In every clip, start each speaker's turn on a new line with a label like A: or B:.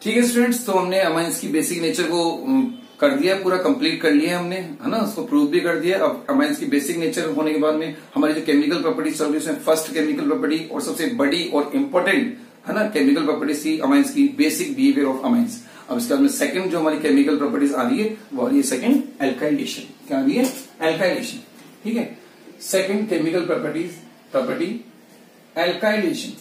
A: ठीक है स्टूडेंट्स, तो हमने अमाइंस की बेसिक नेचर को कर दिया, पूरा कंप्लीट कर लिया हमने, है ना। उसको प्रूव भी कर दिया। अब अमाइंस की बेसिक नेचर होने के बाद में हमारी जो केमिकल प्रॉपर्टीज चल रही है उसमें फर्स्ट केमिकल प्रॉपर्टी और सबसे बड़ी और इंपॉर्टेंट, है ना, केमिकल प्रॉपर्टीज थी अमाइंस की बेसिक बिहेवियर ऑफ अमाइंस। अब इसके बाद में सेकंड जो हमारी केमिकल प्रॉपर्टीज आ रही है वो आ रही है सेकंड एल्काइलेशन। क्या आ रही है? एल्काइलेशन। ठीक है, सेकंड केमिकल प्रॉपर्टी एल्काइलेशन।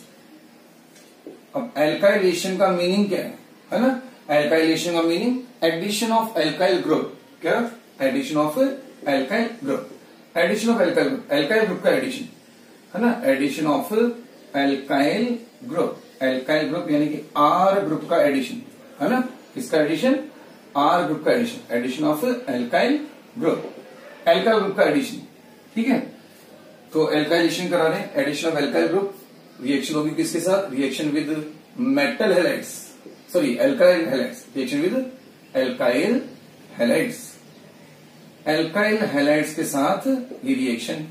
A: अब एल्काइलेशन का मीनिंग क्या है ना? एल्काइलेशन का meaning addition of alkyl group. क्या? Addition of alkyl group. Addition of alkyl group, alkyl group का एडिशन, है ना। Addition of alkyl group, alkyl group यानी कि आर ग्रुप का एडिशन, है ना। किसका एडिशन? आर ग्रुप का addition, addition of alkyl group, alkyl group का एडिशन। ठीक है, तो एल्काइलेशन करा रहे हैं, addition of alkyl group. Reaction होगी किसके साथ? Reaction with metal halides, sorry alkyl halides, reaction with alkyl halides, alkyl halides के साथ ये रिएक्शन।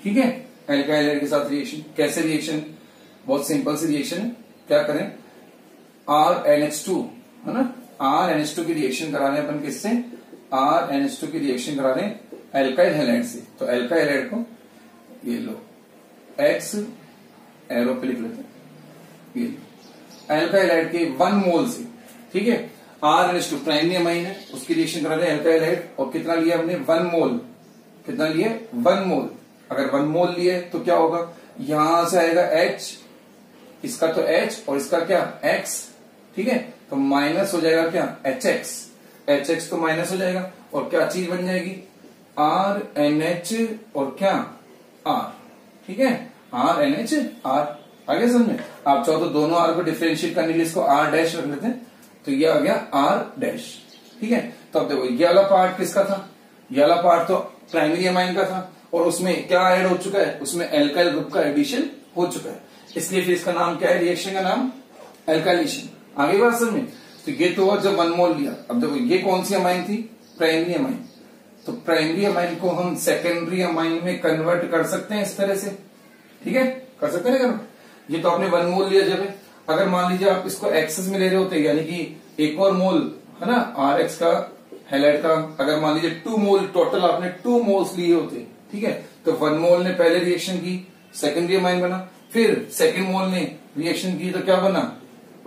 A: ठीक है, एल्काइल हैलाइड के साथ रिएक्शन। कैसे रिएक्शन? बहुत सिंपल सी रिएक्शन है। क्या करें? RNH2, है ना, RNH2 की रिएक्शन करा रहे हैं अपन किससे? RNH2 की रिएक्शन करा रहे हैं एल्काइल हैलाइड से। तो एल्काइल हैलाइड को ये लो, X एरो पे लिख लेते हैं, ये एल्काइल हैलाइड के 1 मोल से। ठीक है, RNH2 प्राइमरी अमाइन है, उसकी रिएक्शन करा रहे हैं एल्काइल हैलाइड। और कितना लिया हमने? 1 मोल। कितना लिए? 1 मोल। अगर 1 मोल लिए तो क्या होगा? यहां से आएगा H, इसका तो H और इसका क्या? X। ठीक है, तो माइनस हो जाएगा क्या? HX। HX तो माइनस हो जाएगा और क्या चीज बन जाएगी? RNH और क्या? R। ठीक है, RNHR। आगे समझे? आप चाहो तो दोनों R को डिफरेंशिएट करने के लिए इसको R डैश रख लेते हैं, तो ये आ गया R डैश। ठीक है, तो अब देखो ये वाला पार्ट किसका था? ये वाला पार्ट तो प्राइमरी अमाइन का था और उसमें क्या ऐड हो चुका है? उसमें एल्काइल ग्रुप का एडिशन हो चुका है, इसलिए फिर इसका नाम क्या है? रिएक्शन का नाम एल्काइलेशन। आगे बात समझ में? तो ये तो जब 1 मोल लिया। अब देखो ये कौन सी अमाइन थी? Primary amine. तो प्राइमरी अमाइन को हम सेकेंडरी अमाइन में कन्वर्ट कर सकते हैं इस तरह से। ठीक है, कर सकते हैं ना। ये तो आपने 1 मोल लिया जब है। अगर मान लीजिए आप इसको एक्सेस में ले रहे होते, यानी कि एक और मोल, है ना, RX का हैलाइड का, अगर मान लीजिए 2 मोल टोटल आपने 2 मोल्स लिए होते, ठीक है, तो 1 मोल ने पहले रिएक्शन की, सेकेंडरी अमाइन बना, फिर सेकेंड मोल ने रिएक्शन की तो क्या बना?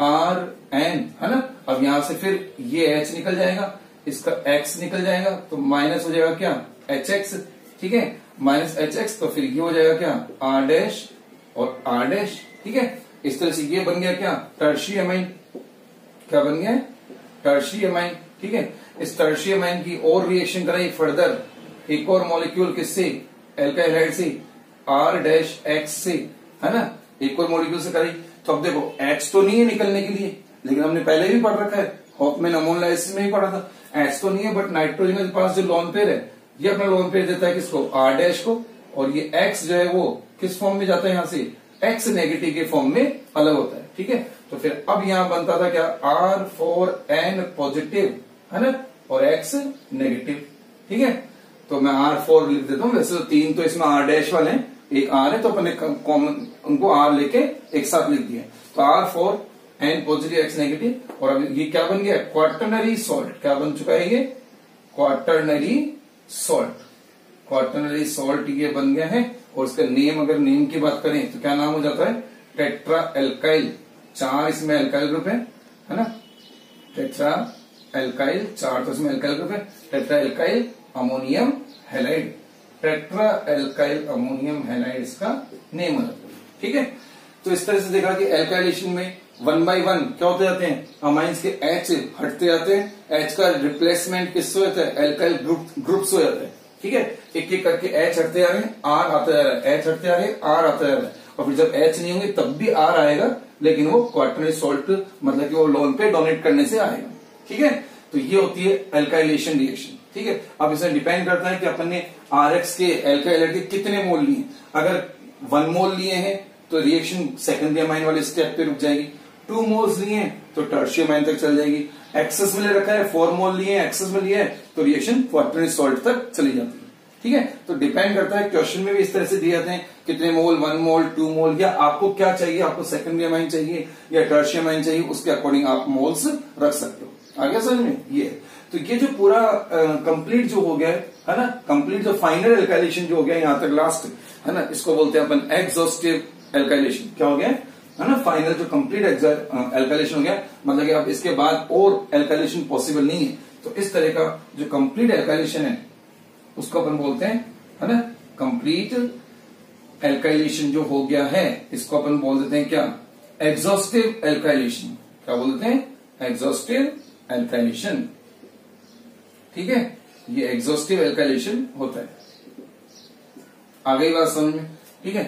A: RN, है ना। अब यहां से फिर ये H निकल जाएगा, इसका X निकल जाएगा, तो माइनस हो जाएगा क्या? HX। ठीक है, माइनस HX, तो फिर ये हो जाएगा क्या? R डैश और R डैश। ठीक है, इस तरह से ये बन गया क्या? Tertiary amine. क्या बन गया? Tertiary amine. ठीक है, इस टर्शियरी अमाइन की और रिएक्शन कराई फर्दर, एक और मॉलिक्यूल किससे? एल्काइल हैलाइड से, R डैश X से, है ना, एक और मॉलिक्यूल से कराई। तो अब देखो H तो नहीं है निकलने के लिए, लेकिन हमने पहले भी पढ़ रखा है, हॉफमैन अमोनिया एसिड में भी पढ़ा था। H तो नहीं है, बट नाइट्रोजन के पास जो लोन पेयर है, ये अपना लोन पेयर देता है किसको? R डैश को, और ये X जो है वो किस फॉर्म में जाता है? यहां से X नेगेटिव के फॉर्म में अलग होता है। ठीक है, तो फिर अब यहां बनता था क्या? R4N पॉजिटिव, है ना, और X नेगेटिव। ठीक है, तो मैं R4 लिख देता हूं। वैसे तो 3 तो इसमें R डैश वाले हैं, एक R है, तो अपने कॉमन उनको R लेके एक साथ लिख दिया। तो R4N पॉजिटिव X नेगेटिव, और अब ये क्या बन गया? Quaternary salt. क्या बन चुका है ये? Quaternary salt. क्वाटरनरी सॉल्ट ये बन गया है। और इसका नेम, अगर नेम की बात करें तो क्या नाम हो जाता है? Tetra alkyl. 4 इसमें एल्काइल ग्रुप है ना, टेट्रा एल्काइल 4 तो इसमें एल्काइल ग्रुप है। Tetra alkyl ammonium halide, tetra alkyl ammonium halide इसका नेम हो जाता है। ठीक है, तो इस तरह से देखा कि एल्काइलेशन में 1 by 1 क्या होते जाते हैं? अमाइंस के H हटते जाते हैं। H का रिप्लेसमेंट किससे होता है? एल्काइल ग्रुप से हो जाता है। ठीक है, एक एक करके H हटते जा रहे हैं, R आता जा रहा है, H हटते जा रहे हैं, R आता जा रहा है, और फिर जब H नहीं होंगे तब भी R आएगा, लेकिन वो क्वाटरनरी सॉल्ट मतलब कि वो लोन पे डोनेट करने से आएगा। ठीक है, तो ये होती है एल्काइलेशन रिएक्शन। ठीक है, अब इसमें डिपेंड करता है कि अपन ने RX के एल्काइल के कितने मोल लिए। अगर 1 मोल लिए हैं तो रिएक्शन सेकेंडरी अमाइन वाले स्टेप पे रुक जाएगी। 2 मोल्स लिए हैं तो टर्शियरी अमाइन तक चल जाएगी। एक्सेस में ले रखा है, 4 मोल लिए हैं, एक्सेस में लिए है, तो रिएक्शन क्वाटरनरी सॉल्ट तक चली जाती है। ठीक है। तो डिपेंड करता है, क्वेश्चन में भी इस तरह से दिए जाते हैं कितने मोल, 1 मोल, 2 मोल, या आपको क्या चाहिए, आपको सेकेंडरी अमाइन चाहिए या टर्शियम अमाइन चाहिए, उसके अकॉर्डिंग आप मोल्स रख सकते हो। आगे समझ में ये। तो ये जो पूरा कंप्लीट जो हो गया है ना, कंप्लीट जो फाइनल एल्काइलेशन जो हो गया यहां तक लास्ट, है ना, इसको बोलते हैं अपन एग्जॉस्टिव एल्काइलेशन। क्या हो गया है ना, फाइनल जो कंप्लीट एल्काइलेशन हो गया, मतलब कि अब इसके बाद और एल्काइलेशन पॉसिबल नहीं है। तो इस तरह का जो कंप्लीट एल्काइलेशन है उसको अपन बोलते हैं, है ना, कंप्लीट एल्काइलेशन जो हो गया है इसको अपन बोल देते हैं क्या, एग्जॉस्टिव एल्काइलेशन। क्या बोल देते हैं, एग्जॉस्टिव एल्काइलेशन। ठीक है, ये एग्जॉस्टिव एल्काइलेशन होता है। आ गई बात समझ में? ठीक है,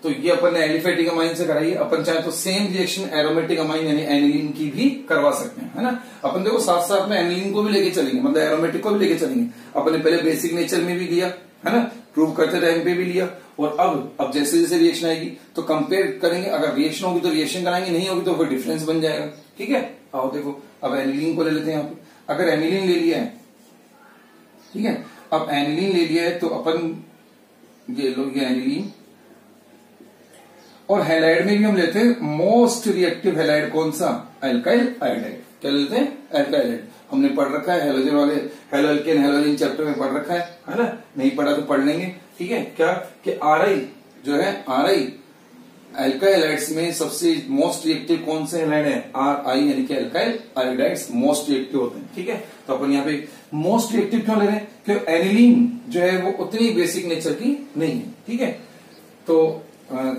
A: तो ये अपन ने एलिफेटिक अमाइन से कराई है। अपन चाहे तो सेम रिएक्शन एरोमेटिक अमाइन यानी एनिलीन की भी करवा सकते हैं, है ना। अपन देखो साथ साथ में एनिलीन को भी लेके चलेंगे, मतलब एरोमेटिक को भी लेके चलेंगे। अपन ने पहले बेसिक नेचर में भी लिया, है ना, प्रूव करते टाइम पे भी लिया, और अब जैसे जैसे रिएक्शन आएगी तो कंपेयर करेंगे। अगर रिएक्शन होगी तो रिएक्शन कराएंगे, नहीं होगी तो फिर डिफरेंस बन जाएगा। ठीक है, आओ देखो अब एनिलीन को ले लेते हैं यहाँ पे। अगर एनिलीन ले लिया है, ठीक है, अब एनिलीन ले लिया है तो अपन ये लो, ये एनिलीन, और हैलाइड में भी हम लेते हैं मोस्ट रिएक्टिव हैलाइड कौन सा, अल्काइल आयोडाइड। क्या लेते हैं, अल्काइल आयोडाइड। हमने पढ़ रखा है हैलोजन वाले हैलोअल्केन हैलोजन चैप्टर में पढ़ रखा है ना, नहीं पढ़ा तो पढ़ लेंगे। ठीक है, क्या कि आरआई जो है, आरआई अल्काइल हाइड्स में सबसे मोस्ट रिएक्टिव कौन से हैलाइड है, आर आई, यानी कि अल्काइल आयोडाइड्स मोस्ट रिएक्टिव होते हैं। ठीक है, तो अपन यहाँ पे मोस्ट रिएक्टिव क्यों ले रहे हैं, क्योंकि एनिलीन जो है वो उतनी बेसिक नेचर की नहीं है। ठीक है, तो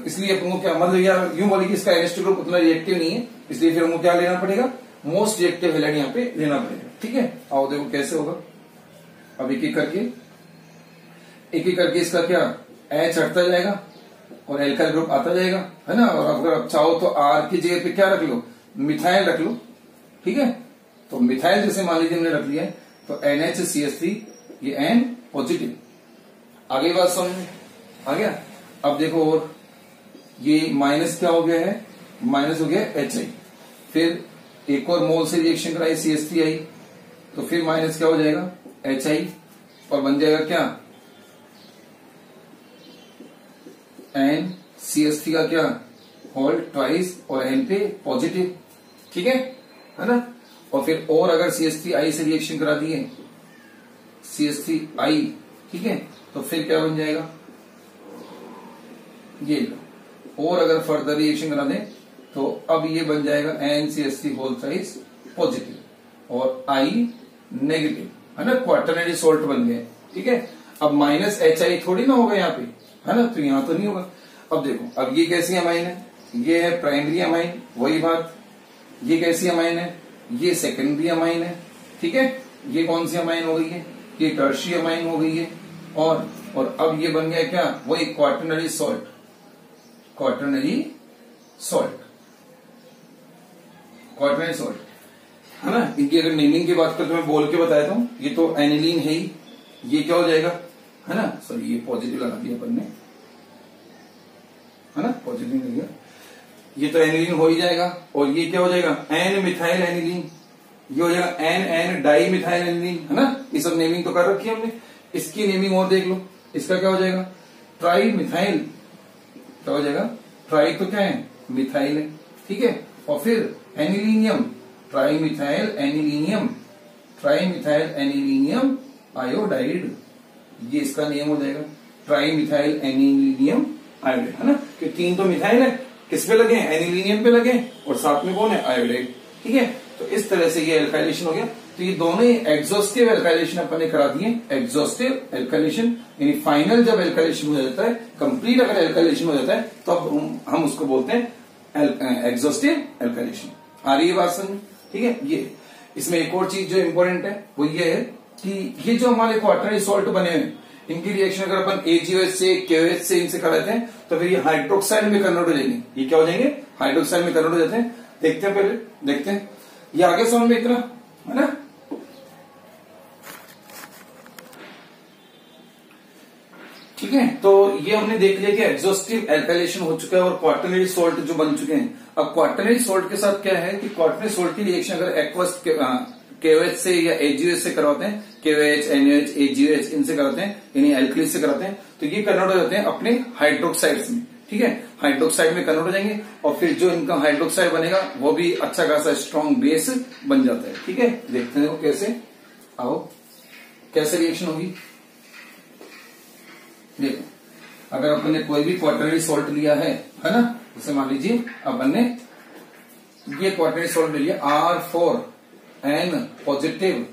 A: इसलिए अपन को क्या, मतलब यार यूं बोले कि इसका NH2 ग्रुप उतना रिएक्टिव नहीं है, इसलिए फिर हमको क्या लेना पड़ेगा, मोस्ट रिएक्टिव हैलाइड यहाँ पे लेना पड़ेगा। ठीक है, आओ देखो कैसे होगा। अब एक एक करके इसका क्या H हटता जाएगा और एल्काइल ग्रुप आता जाएगा, है ना। और अगर आप चाहो तो R की जगह पे क्या रख लो, मिथाइल रख लो। ठीक है, तो मिथाइल जैसे मान लीजिए हमने रख लिया है तो NHCH3, ये N पॉजिटिव। आगे बात समझ में आ गया। अब देखो, और ये माइनस क्या हो गया है, माइनस हो गया HI, फिर एक और मोल से रिएक्शन कराई CH3I, तो फिर माइनस क्या हो जाएगा HI, और बन जाएगा क्या NCH3 का क्या होल ट्वाइस, और N पे पॉजिटिव। ठीक है ना। और फिर और अगर CH3I से रिएक्शन करा दिए, CH3I, ठीक है, तो फिर क्या बन जाएगा ये लो। और अगर फर्दर रिएक्शन करा दें तो अब ये बन जाएगा NCH3 होल थ्राइस पॉजिटिव और I नेगेटिव, है ना, क्वाटरनरी सोल्ट बन गए। ठीक है, अब माइनस HI थोड़ी ना होगा यहाँ पे, है ना, तो यहां तो नहीं होगा। अब देखो, अब ये कैसी अमाइन है, ये है प्राइमरी अमाइन, वही बात। ये कैसी अमाइन है, ये सेकेंडरी अमाइन है। ठीक है, ये कौन सी अमाइन हो गई है, ये टर्शियरी अमाइन हो गई है। और अब ये बन गया क्या, वही quaternary salt, quaternary salt, quaternary salt, है ना। इनकी अगर नेमिंग की बात करें तो मैं बोल के बताया था, ये तो एनिलीन है ही, ये क्या हो जाएगा, है ना, सॉरी ये पॉजिटिव लगा दिया अपन ने, है ना, पॉजिटिव लग गया, ये तो एनिलीन हो ही जाएगा। और ये क्या हो जाएगा, एन मिथाइल एनिलीन, ये हो जाएगा एन डाई मिथाइल एनिलीन, है ना। ये सब नेमिंग तो कर रखी है हमने, इसकी नेमिंग और देख लो, इसका क्या हो जाएगा, ट्राई मिथाइल, क्या हो जाएगा, ट्राई तो क्या है, मिथाइल है। ठीक है, और फिर anilinium, tri methyl anilinium, tri methyl anilinium iodide, ये इसका नेम हो जाएगा, ट्राई मिथाइल एनिलीनियम आयोडाइड, है ना। कि तीन तो मिथाइल है, किस पे लगे, एनिलीनियम पे लगे, और साथ में कौन है, आयोडाइड। ठीक है, तो इस तरह से ये एल्काइलेशन हो गया। तो ये दोनों ही एग्जॉस्टिव एल्काइलेशन अपन ने करा दिए, एग्जॉस्टिव एल्काइलेशन, यानी फाइनल जब एल्काइलेशन हो जाता है, कंप्लीट अगर एल्काइलेशन हो जाता है तो अब हम उसको बोलते हैं एग्जॉस्टिव एल्काइलेशन। आ रही है बात समझ? ठीक है, ये इसमें एक और चीज जो इंपॉर्टेंट है वो ये है कि ये जो हमारे क्वाटरनरी सॉल्ट बने हुए इनकी रिएक्शन अगर अपन AgOH से KOH से इनसे कराते हैं तो फिर ये हाइड्रोक्साइड में कन्वर्ट हो जाएंगे। ये क्या हो जाएंगे, हाइड्रोक्साइड में कन्वर्ट हो जाते हैं। देखते हैं, पहले देखते हैं, ये आगे समझ में इतना, है ना। ठीक है, तो ये हमने देख लिया कि एग्जॉस्टिव एल्काइलेशन हो चुका है और क्वाटरनरी सॉल्ट जो बन चुके हैं। अब क्वाटरनरी सॉल्ट के साथ क्या है कि क्वाटरनरी सॉल्ट की रिएक्शन अगर एक्वस KOH से या AgOH से करवाते हैं, KOH, NaOH, AgOH इनसे कराते हैं, यानी एल्कली से कराते हैं, तो ये कन्वर्ट हो जाते हैं अपने हाइड्रोक्साइड्स में। ठीक है, हाइड्रोक्साइड में कन्वर्ट हो जाएंगे और फिर जो इनका हाइड्रोक्साइड बनेगा वो भी अच्छा खासा स्ट्रॉन्ग बेस बन जाता है। ठीक है, देखते हैं वो कैसे, आओ कैसे रिएक्शन होगी। देखो, अगर अपन ने कोई भी क्वाटरनरी सॉल्ट लिया है ना, जैसे मान लीजिए अपन ने ये क्वाटरनरी सॉल्ट ले लिया R4N पॉजिटिव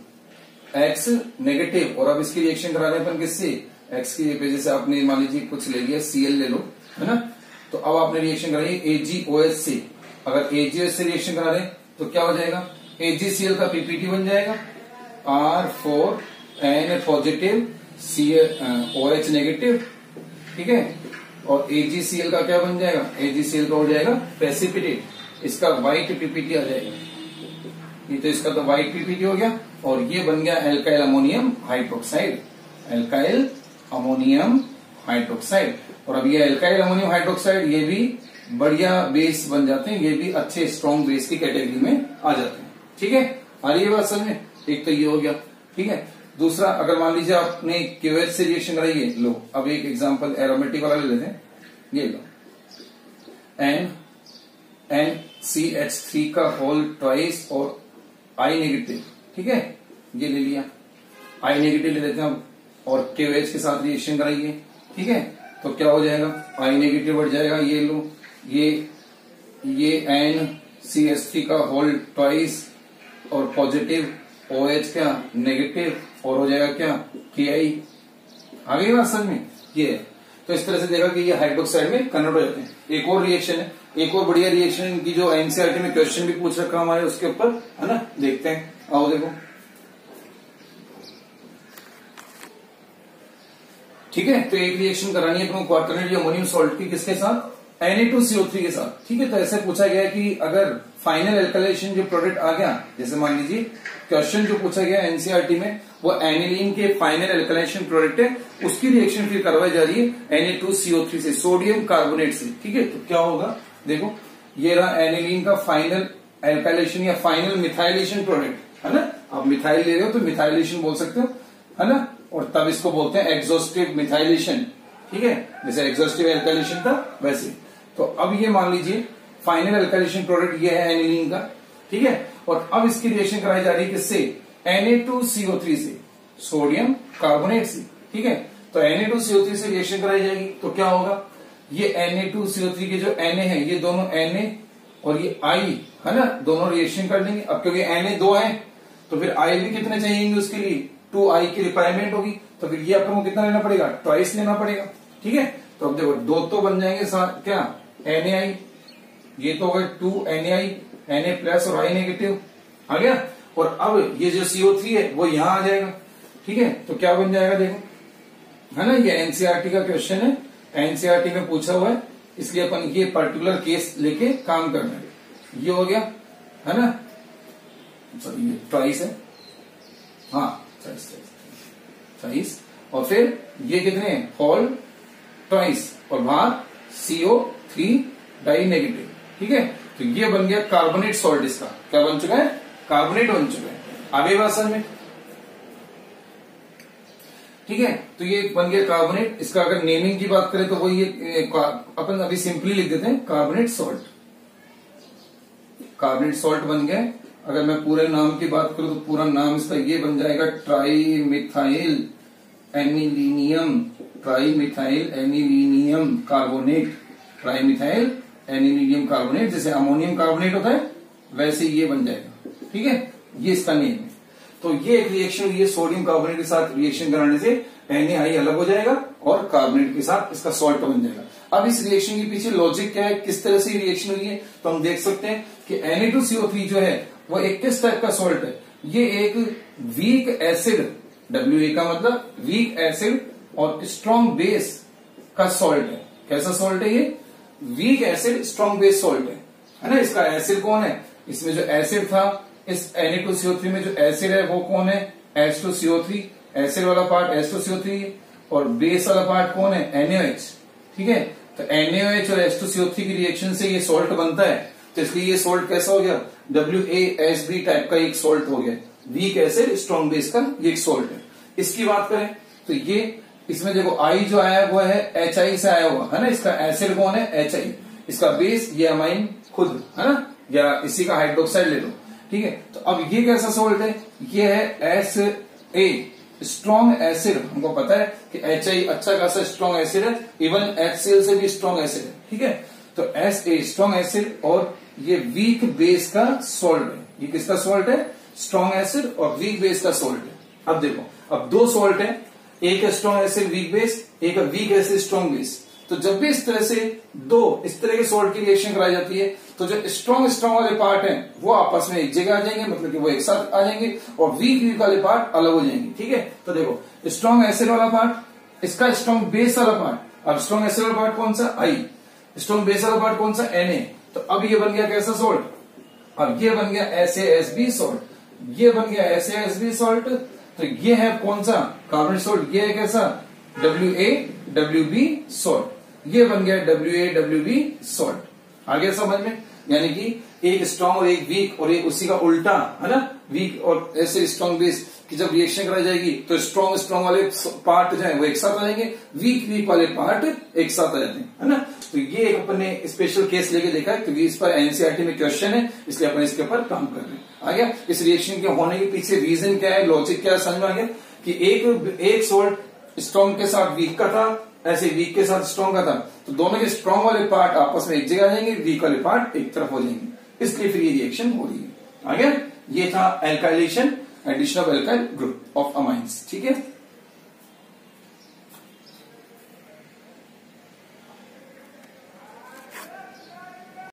A: X नेगेटिव, और अब इसकी रिएक्शन करा रहे हैं अपन किससे, X की वजह से आपने मान लीजिए कुछ ले लिया, Cl ले लो, है ना, तो अब आपने रिएक्शन कराई AgOH से। अगर AgOH से रिएक्शन करा रहे हैं तो क्या हो जाएगा, AgCl का PPT बन जाएगा, R4N पॉजिटिव OH नेगेटिव, ठीक है, और AgCl का क्या बन जाएगा, AgCl का हो जाएगा प्रेसिपिटेट, इसका व्हाइट PPT आ जाएगा। ये तो इसका तो व्हाइट PPT हो गया, और ये बन गया alkyl ammonium hydroxide, alkyl ammonium hydroxide. और अब ये एल्काइल अमोनियम हाइड्रोक्साइड ये भी बढ़िया बेस बन जाते हैं, ये भी अच्छे स्ट्रॉन्ग बेस की कैटेगरी में आ जाते हैं। ठीक है, आ रही है बात समझ में, एक तो ये हो गया। ठीक है, दूसरा, अगर मान लीजिए आपने KOH से रिएक्शन कराई है, लो अब एक एग्जांपल एरोमेटिक वाला ले लेते हैं, ये लो NCH3 का होल ट्वाइस और I नेगेटिव, ठीक है, ये ले लिया, I नेगेटिव ले लेते हैं हम, और KOH के साथ रिएक्शन कराइए। ठीक है, तो क्या हो जाएगा, I नेगेटिव बढ़ जाएगा, ये लो, ये NCH3 का होल ट्वाइस और पॉजिटिव OH क्या नेगेटिव, और हो जाएगा क्या KI। आगे बात समझ में, ये है। तो इस तरह से देखा कि ये हाइड्रोक्साइड में कन्वर्ट हो जाते हैं। एक और रिएक्शन है, एक और बढ़िया रिएक्शन की जो एनसीईआरटी में क्वेश्चन भी पूछ रखा हमारे उसके ऊपर, है ना, देखते हैं, आओ देखो। ठीक है, तो एक रिएक्शन करानी है अपने क्वाटरनरी अमोनियम सॉल्ट की, किसके साथ, Na2CO3 के साथ। ठीक है, तो ऐसे पूछा गया कि अगर फाइनल एल्कलाइजेशन जो प्रोडक्ट आ गया, जैसे मान लीजिए क्वेश्चन जो पूछा गया एनसीईआरटी में वो एनिलीन के फाइनल एल्कलाइजेशन प्रोडक्ट है, उसकी रिएक्शन फिर करवाई जा रही है Na2CO3 से, सोडियम कार्बोनेट से। ठीक है, तो क्या होगा, देखो ये रहा एनिलीन का फाइनल एल्कलाइजेशन या फाइनल मिथाइलेशन प्रोडक्ट, है ना, आप मिथाइल ले रहे हो तो मिथाइलेशन बोल सकते हो, है ना, और तब इसको बोलते हैं एग्जॉस्टिव मिथाइलेशन। ठीक है, जैसे एग्जॉस्टिव एल्कलाइजेशन था वैसे। तो अब ये मान लीजिए फाइनल एल्कलाइजेशन प्रोडक्ट ये है एनिलीन का। ठीक है, और अब इसकी रिएक्शन कराई जा रही है किससे, Na2CO3 से, सोडियम कार्बोनेट से। ठीक है, तो Na2CO3 से रिएक्शन कराई जाएगी तो क्या होगा, ये Na2CO3 के जो Na है, ये दोनों Na और ये I, है ना, दोनों रिएक्शन कर देंगे। अब क्योंकि Na 2 है तो फिर I भी कितने चाहिए उसके लिए, 2I की रिक्वायरमेंट होगी, तो फिर ये अपन को कितना लेना पड़ेगा, ट्वाइस लेना पड़ेगा। ठीक है, तो अब देखो दो तो बन जाएंगे क्या, NaI, ये तो होगा 2NaI, Na प्लस और I नेगेटिव आ गया, और अब ये जो CO3 है वो यहां आ जाएगा। ठीक है, तो क्या बन जाएगा देखो, है ना, ये एनसीईआरटी का क्वेश्चन है, एनसीईआरटी में पूछा हुआ है, इसलिए अपन ये पर्टिकुलर केस लेके काम करना है। ये हो गया, है ना, सॉरी ये ट्वाइस है, हाँ ट्वाइस, और फिर ये कितने हैं, होल ट्वाइस, और बाहर CO3 डाई नेगेटिव। ठीक है, तो ये बन गया कार्बोनेट सॉल्ट, इसका क्या बन चुका है, कार्बोनेट बन चुका है। आगे बात समझ में, ठीक है, तो ये बन गया कार्बोनेट। इसका अगर नेमिंग की बात करें तो वो ये अपन अभी सिंपली लिख देते हैं कार्बोनेट सॉल्ट, कार्बोनेट सॉल्ट बन गया। अगर मैं पूरे नाम की बात करूं तो पूरा नाम इसका ये बन जाएगा tri methyl anilinium, tri methyl anilinium carbonate, tri methyl anilinium carbonate, जैसे अमोनियम कार्बोनेट होता है वैसे ये बन जाएगा। ठीक है, ये इसका नेम है। तो ये एक रिएक्शन हुई है, सोडियम कार्बोनेट के साथ रिएक्शन कराने से NaI अलग हो जाएगा और कार्बोनेट के साथ इसका सॉल्ट बन जाएगा। अब इस रिएक्शन के पीछे लॉजिक क्या है, किस तरह से रिएक्शन हुई है, तो हम देख सकते हैं कि Na2CO3 जो है वो एक किस टाइप का सॉल्ट है, ये एक वीक एसिड, Wa का मतलब वीक एसिड और स्ट्रॉन्ग बेस का सॉल्ट है। कैसा सॉल्ट है ये, weak acid strong base salt है ना। इसका एसिड कौन है, इसमें जो एसिड था इस Na2CO3 में जो एसिड है वो कौन है, H2CO3, एसिड वाला पार्ट H2CO3 और बेस वाला पार्ट कौन है, NaOH। ठीक है, तो NaOH और H2CO3 की रिएक्शन से ये सॉल्ट बनता है, तो इसलिए ये सॉल्ट कैसा हो गया, WaSb टाइप का एक सॉल्ट हो गया। वीक एसिड स्ट्रॉन्ग बेस का ये एक सोल्ट है। इसकी बात करें तो ये इसमें देखो आई जो आया हुआ है HI से आया हुआ है ना, इसका एसिड कौन है HI, इसका बेस ये अमाइन खुद है ना, या इसी का हाइड्रोक्साइड ले लो, ठीक है। तो अब ये कैसा सोल्ट है, ये है SA स्ट्रॉन्ग एसिड। हमको पता है कि HI अच्छा खासा स्ट्रॉन्ग एसिड है, इवन HCl से भी स्ट्रॉन्ग एसिड है, ठीक है। तो SA स्ट्रॉन्ग एसिड और ये वीक बेस का सोल्ट है। ये किसका सोल्ट है, स्ट्रॉन्ग एसिड और वीक बेस का सोल्ट है। अब देखो, अब दो सोल्ट है, एक है स्ट्रॉन्ग एसिड वीक बेस, एक है वीक एसिड स्ट्रॉन्ग बेस। तो जब भी इस तरह से दो इस तरह के सोल्ट की रिएक्शन कराई जाती है तो जो स्ट्रॉन्ग वाले पार्ट हैं वो आपस में एक जगह आ जाएंगे, मतलब कि वो एक साथ आ जाएंगे, और वीक वाले पार्ट अलग हो जाएंगे, ठीक है। तो देखो स्ट्रॉन्ग एसिड वाला पार्ट, इसका स्ट्रॉन्ग बेस वाला पार्ट, अब स्ट्रॉन्ग एसिड वाला पार्ट कौन सा I, स्ट्रॉन्ग बेस वाला पार्ट कौन सा Na। तो अब ये बन गया कैसा सोल्ट, अब ये बन गया SASB सोल्ट, ये बन गया SASB सोल्ट। तो ये है कौन सा, कार्बन सोल्ट, ये है कैसा WaWb सोल्ट, ये बन गया WaWb सोल्ट। आगे समझ में, यानी कि एक स्ट्रॉन्ग और एक वीक और एक उसी का उल्टा है ना, वीक और ऐसे स्ट्रॉन्ग बेस की जब रिएक्शन कराई जाएगी तो स्ट्रॉन्ग वाले पार्ट जो है वो एक साथ आ जाएंगे, वीक वाले पार्ट एक साथ आ जाते हैं, है ना। तो ये एक अपन ने स्पेशल केस लेके देखा है क्योंकि इस पर एनसीईआरटी में क्वेश्चन है, इसलिए अपन इसके ऊपर काम कर रहे हैं। आ गया इस रिएक्शन के होने के पीछे रीजन क्या है, लॉजिक क्या है, समझ में आ गया कि एक सोल्ट स्ट्रॉन्ग के साथ वीक का था, ऐसे वीक के साथ स्ट्रॉन्ग का था, तो दोनों के स्ट्रॉन्ग वाले पार्ट आपस में एक जगह आ जाएंगे, वीक वाले पार्ट एक तरफ हो जाएंगे, इसलिए फिर ये रिएक्शन हो रही है। आ गया, ये था alkylation, addition of alkyl group of amines, ठीक है।